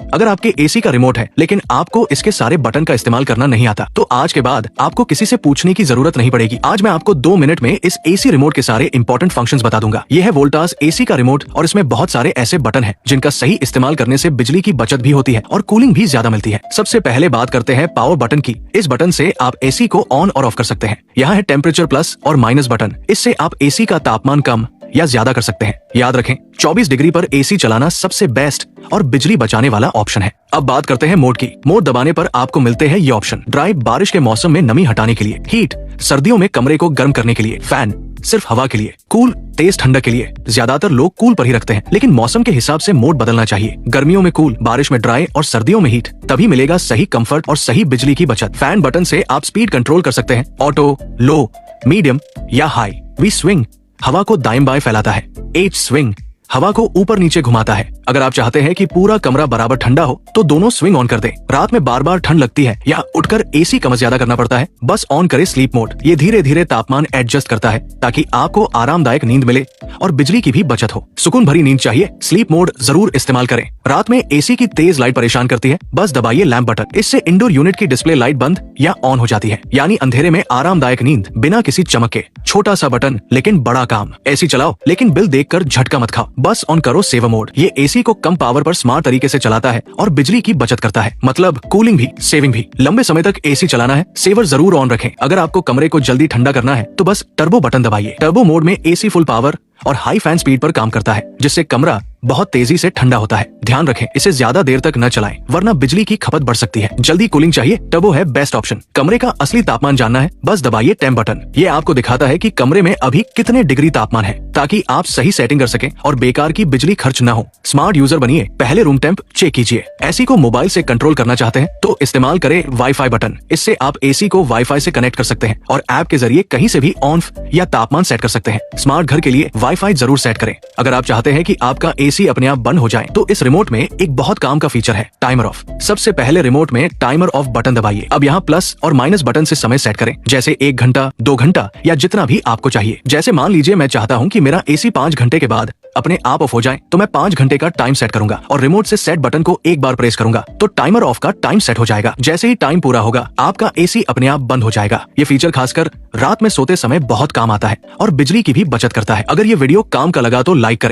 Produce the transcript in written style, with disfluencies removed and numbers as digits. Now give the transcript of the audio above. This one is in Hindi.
अगर आपके एसी का रिमोट है लेकिन आपको इसके सारे बटन का इस्तेमाल करना नहीं आता, तो आज के बाद आपको किसी से पूछने की जरूरत नहीं पड़ेगी। आज मैं आपको 2 मिनट में इस एसी रिमोट के सारे इंपॉर्टेंट फंक्शंस बता दूंगा। ये है वोल्टास एसी का रिमोट और इसमें बहुत सारे ऐसे बटन हैं जिनका सही इस्तेमाल करने से बिजली की बचत भी होती है और कूलिंग भी ज्यादा मिलती है। सबसे पहले बात करते हैं पावर बटन की। इस बटन से आप एसी को ऑन और ऑफ कर सकते हैं। यहाँ है टेम्परेचर प्लस और माइनस बटन। इससे आप एसी का तापमान कम या ज्यादा कर सकते हैं। याद रखें, 24 डिग्री पर एसी चलाना सबसे बेस्ट और बिजली बचाने वाला ऑप्शन है। अब बात करते हैं मोड की। मोड दबाने पर आपको मिलते हैं ये ऑप्शन। ड्राई बारिश के मौसम में नमी हटाने के लिए, हीट सर्दियों में कमरे को गर्म करने के लिए, फैन सिर्फ हवा के लिए, कूल तेज ठंडक के लिए। ज्यादातर लोग कूल पर ही रखते हैं, लेकिन मौसम के हिसाब से मोड बदलना चाहिए। गर्मियों में कूल, बारिश में ड्राई और सर्दियों में हीट, तभी मिलेगा सही कंफर्ट और सही बिजली की बचत। फैन बटन से आप स्पीड कंट्रोल कर सकते हैं, ऑटो, लो, मीडियम या हाई। वी स्विंग हवा को दाएं बाएं फैलाता है। एच स्विंग हवा को ऊपर नीचे घुमाता है। अगर आप चाहते हैं कि पूरा कमरा बराबर ठंडा हो तो दोनों स्विंग ऑन कर दें। रात में बार बार ठंड लगती है या उठकर एसी कम ज्यादा करना पड़ता है, बस ऑन करें स्लीप मोड। ये धीरे धीरे तापमान एडजस्ट करता है ताकि आपको आरामदायक नींद मिले और बिजली की भी बचत हो। सुकून भरी नींद चाहिए, स्लीप मोड जरूर इस्तेमाल करें। रात में एसी की तेज लाइट परेशान करती है, बस दबाइए लैंप बटन। इससे इंडोर यूनिट की डिस्प्ले लाइट बंद या ऑन हो जाती है, यानी अंधेरे में आरामदायक नींद बिना किसी चमक के। छोटा सा बटन लेकिन बड़ा काम। एसी चलाओ लेकिन बिल देखकर झटका मत खाओ, बस ऑन करो सेवर मोड। ये एसी को कम पावर पर स्मार्ट तरीके से चलाता है और बिजली की बचत करता है, मतलब कूलिंग भी सेविंग भी। लंबे समय तक एसी चलाना है, सेवर जरूर ऑन रखें। अगर आपको कमरे को जल्दी ठंडा करना है तो बस टर्बो बटन दबाइए। टर्बो मोड में एसी फुल पावर और हाई फैन स्पीड पर काम करता है, जिससे कमरा बहुत तेजी से ठंडा होता है। ध्यान रखें, इसे ज्यादा देर तक न चलाएं, वरना बिजली की खपत बढ़ सकती है। जल्दी कूलिंग चाहिए, टर्बो है बेस्ट ऑप्शन। कमरे का असली तापमान जानना है, बस दबाइए टेम्प बटन। ये आपको दिखाता है कि कमरे में अभी कितने डिग्री तापमान है, ताकि आप सही सेटिंग कर सकें और बेकार की बिजली खर्च न हो। स्मार्ट यूजर बनिए, पहले रूम टेम्प चेक कीजिए। एसी को मोबाइल से कंट्रोल करना चाहते हैं तो इस्तेमाल करें वाईफाई बटन। इससे आप एसी को वाईफाई से कनेक्ट कर सकते हैं और ऐप के जरिए कहीं से भी ऑन या तापमान सेट कर सकते हैं। स्मार्ट घर के लिए वाईफाई जरूर सेट करें। अगर आप चाहते हैं कि आपका एसी अपने आप बंद हो जाए तो इस रिमोट में एक बहुत काम का फीचर है, टाइमर ऑफ। सबसे पहले रिमोट में टाइमर ऑफ बटन दबाइए। अब यहाँ प्लस और माइनस बटन से समय सेट करें, जैसे 1 घंटा, 2 घंटा या जितना भी आपको चाहिए। जैसे मान लीजिए मैं चाहता हूँ कि मेरा एसी 5 घंटे के बाद अपने आप ऑफ हो जाए, तो मैं 5 घंटे का टाइम सेट करूंगा और रिमोट से सेट बटन को एक बार प्रेस करूंगा तो टाइमर ऑफ का टाइम सेट हो जाएगा। जैसे ही टाइम पूरा होगा आपका एसी अपने आप बंद हो जाएगा। ये फीचर खासकर रात में सोते समय बहुत काम आता है और बिजली की भी बचत करता है। अगर ये वीडियो काम का लगा तो लाइक करें।